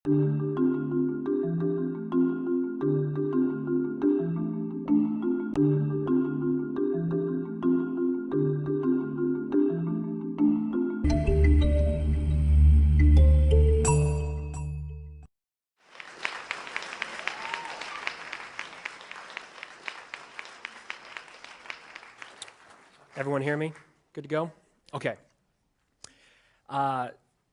Everyone hear me? Good to go? Okay.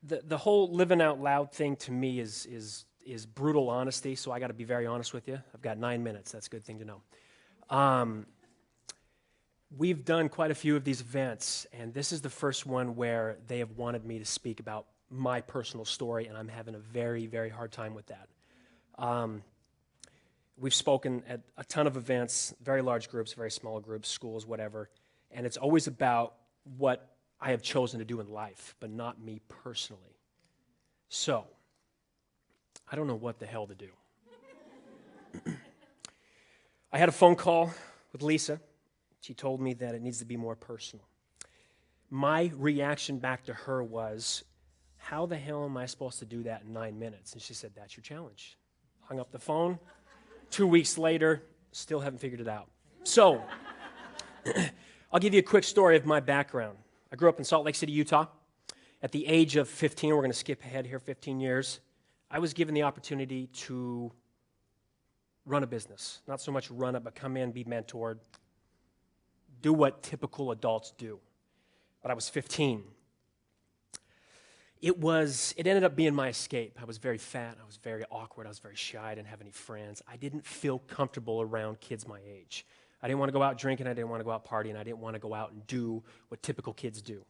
The whole living out loud thing to me is brutal honesty, so I got to be very honest with you. I've got 9 minutes. That's a good thing to know. We've done quite a few of these events, and this is the first one where they have wanted me to speak about my personal story, and I'm having a very, very hard time with that. We've spoken at a ton of events, very large groups, very small groups, schools, whatever, and it's always about what I have chosen to do in life, but not me personally. So, I don't know what the hell to do. I had a phone call with Lisa. She told me that it needs to be more personal. My reaction back to her was, how the hell am I supposed to do that in 9 minutes? And she said, that's your challenge. Hung up the phone. 2 weeks later, still haven't figured it out. So, I'll give you a quick story of my background. I grew up in Salt Lake City, Utah. At the age of 15, we're going to skip ahead here 15 years, I was given the opportunity to run a business. Not so much run it, but come in, be mentored, do what typical adults do. But I was 15. It ended up being my escape. I was very fat, I was very awkward, I was very shy, I didn't have any friends. I didn't feel comfortable around kids my age. I didn't want to go out drinking, I didn't want to go out partying, I didn't want to go out and do what typical kids do.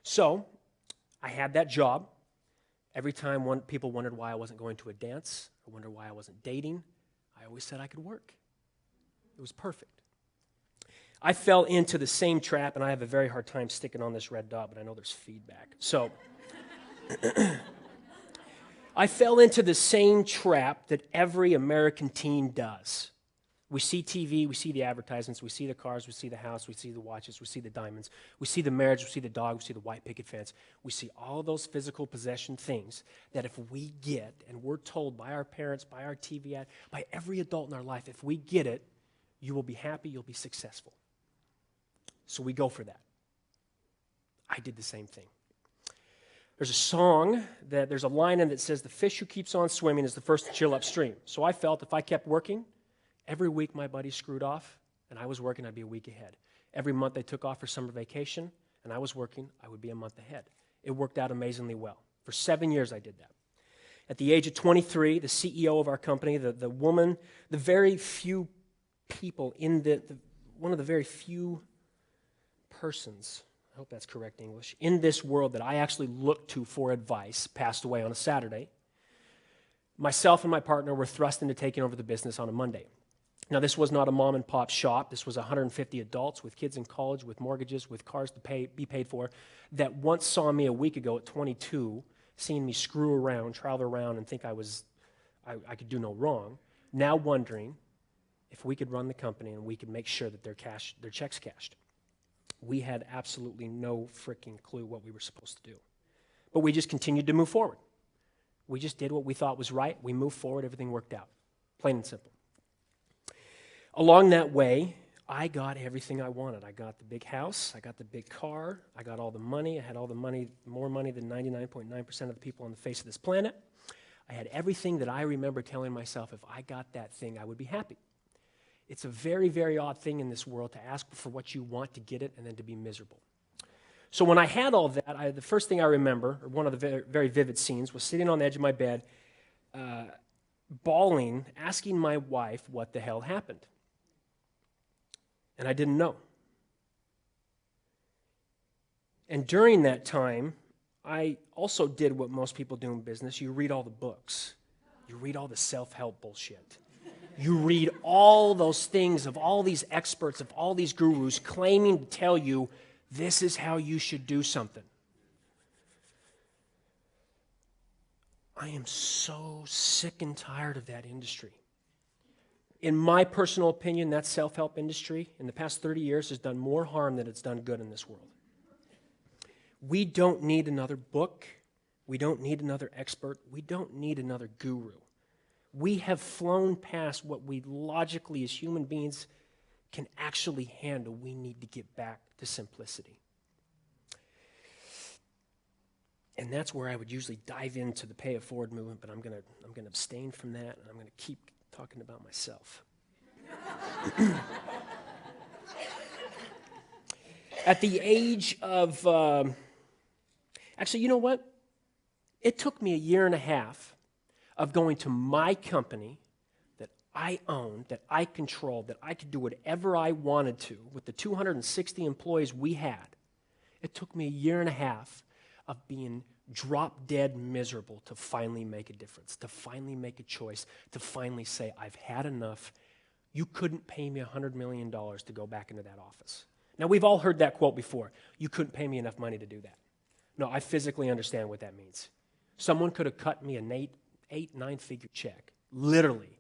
So, I had that job. Every time people wondered why I wasn't going to a dance, or wondered why I wasn't dating, I always said I could work. It was perfect. I fell into the same trap, and I have a very hard time sticking on this red dot, but I know there's feedback. So, I fell into the same trap that every American teen does. We see TV, we see the advertisements, we see the cars, we see the house, we see the watches, we see the diamonds, we see the marriage, we see the dog, we see the white picket fence. We see all those physical possession things that if we get, and we're told by our parents, by our TV ad, by every adult in our life, if we get it, you will be happy, you'll be successful. So we go for that. I did the same thing. There's a song, there's a line in it that says, the fish who keeps on swimming is the first to chill upstream. So I felt if I kept working, every week my buddies screwed off, and I was working, I'd be a week ahead. Every month they took off for summer vacation, and I was working, I would be a month ahead. It worked out amazingly well. For 7 years I did that. At the age of 23, the CEO of our company, the woman, the very few people one of the very few persons, I hope that's correct English, in this world that I actually looked to for advice, passed away on a Saturday. Myself and my partner were thrust into taking over the business on a Monday. Now, this was not a mom-and-pop shop. This was 150 adults with kids in college, with mortgages, with cars to be paid for, that once saw me a week ago at 22, seeing me screw around, travel around, and think I could do no wrong, now wondering if we could run the company and we could make sure that their checks cashed. We had absolutely no freaking clue what we were supposed to do. But we just continued to move forward. We just did what we thought was right. We moved forward. Everything worked out. Plain and simple. Along that way, I got everything I wanted. I got the big house. I got the big car. I got all the money. I had all the money, more money than 99.9% of the people on the face of this planet. I had everything that I remember telling myself, if I got that thing, I would be happy. It's a very, very odd thing in this world to ask for what you want, to get it, and then to be miserable. So when I had all that, the first thing I remember, or one of the very, very vivid scenes, was sitting on the edge of my bed, bawling, asking my wife what the hell happened. And I didn't know. And during that time, I also did what most people do in business. You read all the books. You read all the self-help bullshit. You read all those things of all these experts, of all these gurus claiming to tell you, this is how you should do something. I am so sick and tired of that industry. In my personal opinion, that self-help industry in the past 30 years has done more harm than it's done good in this world. We don't need another book. We don't need another expert. We don't need another guru. We have flown past what we logically as human beings can actually handle. We need to get back to simplicity. And that's where I would usually dive into the pay it forward movement, but I'm going to abstain from that, and I'm going to keep talking about myself. At the age of, actually, you know what? It took me 1.5 years of going to my company that I owned, that I controlled, that I could do whatever I wanted to with the 260 employees we had. It took me 1.5 years of being drop dead miserable to finally make a difference, to finally make a choice, to finally say, I've had enough. You couldn't pay me $100 million to go back into that office. Now, we've all heard that quote before. You couldn't pay me enough money to do that. No, I physically understand what that means. Someone could have cut me an 9-figure check. Literally,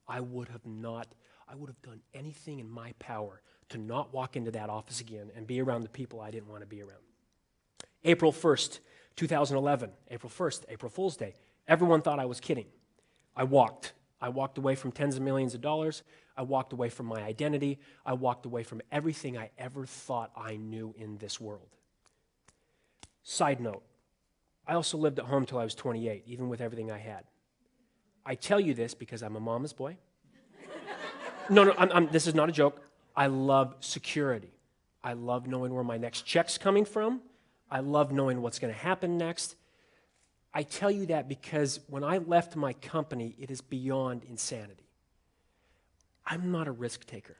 I would have done anything in my power to not walk into that office again and be around the people I didn't want to be around. April 1st, 2011, April 1st, April Fool's Day. Everyone thought I was kidding. I walked away from tens of millions of dollars. I walked away from my identity. I walked away from everything I ever thought I knew in this world. Side note, I also lived at home till I was 28, even with everything I had. I tell you this because I'm a mama's boy. No, this is not a joke. I love security. I love knowing where my next check's coming from. I love knowing what's going to happen next. I tell you that because when I left my company, it is beyond insanity. I'm not a risk taker.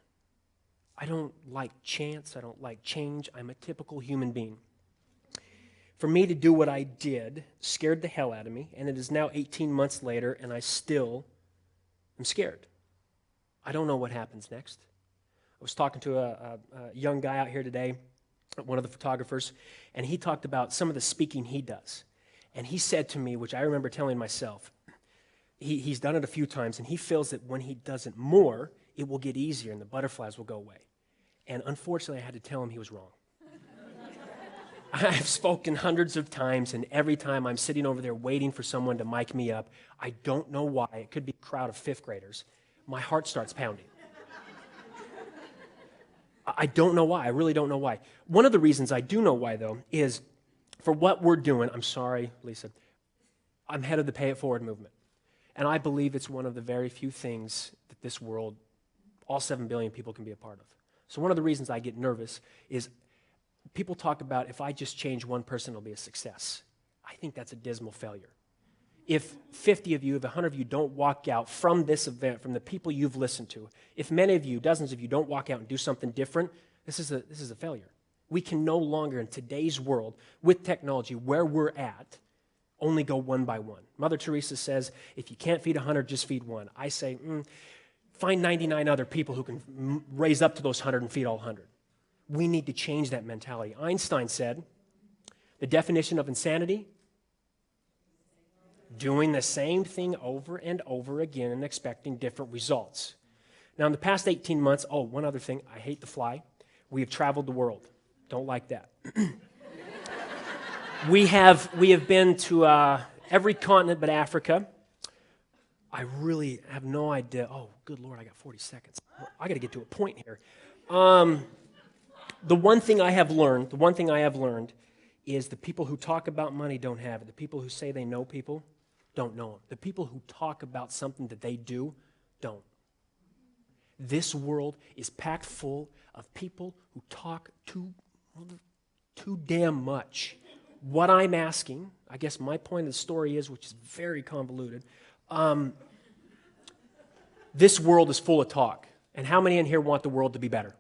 I don't like chance. I don't like change. I'm a typical human being. For me to do what I did scared the hell out of me, and it is now 18 months later, and I still am scared. I don't know what happens next. I was talking to a young guy out here today, one of the photographers, and he talked about some of the speaking he does. And he said to me, which I remember telling myself, he's done it a few times, and he feels that when he does it more, it will get easier and the butterflies will go away. And unfortunately, I had to tell him he was wrong. I've spoken hundreds of times, and every time I'm sitting over there waiting for someone to mic me up, I don't know why. It could be a crowd of fifth graders. My heart starts pounding. I don't know why. I really don't know why. One of the reasons I do know why, though, is for what we're doing. I'm sorry, Lisa. I'm head of the Pay It Forward movement. And I believe it's one of the very few things that this world, all 7 billion people, can be a part of. So one of the reasons I get nervous is people talk about if I just change one person, it'll be a success. I think that's a dismal failure. If 50 of you, if 100 of you don't walk out from this event, from the people you've listened to, if many of you, dozens of you, don't walk out and do something different, this is a failure. We can no longer, in today's world, with technology, where we're at, only go one by one. Mother Teresa says, if you can't feed 100, just feed one. I say, find 99 other people who can raise up to those 100 and feed all 100. We need to change that mentality. Einstein said, the definition of insanity, doing the same thing over and over again and expecting different results. Now, in the past 18 months, one other thing, I hate to fly. We have traveled the world. Don't like that. We have been to every continent but Africa. I really have no idea. Oh, good Lord, I got 40 seconds. I got to get to a point here. The one thing I have learned is the people who talk about money don't have it. The people who say they know people don't know them. The people who talk about something that they do don't. This world is packed full of people who talk too damn much. What I'm asking, I guess my point of the story is, which is very convoluted, this world is full of talk. And how many in here want the world to be better?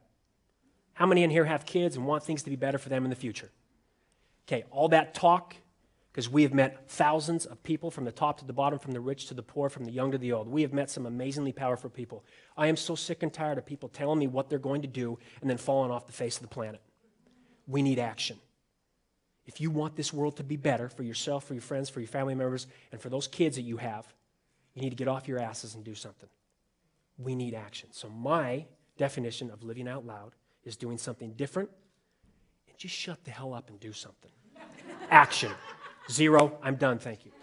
How many in here have kids and want things to be better for them in the future? Okay, all that talk, because we have met thousands of people from the top to the bottom, from the rich to the poor, from the young to the old. We have met some amazingly powerful people. I am so sick and tired of people telling me what they're going to do and then falling off the face of the planet. We need action. If you want this world to be better for yourself, for your friends, for your family members, and for those kids that you have, you need to get off your asses and do something. We need action. So my definition of living out loud is doing something different and just shut the hell up and do something. Action. 0, I'm done, thank you.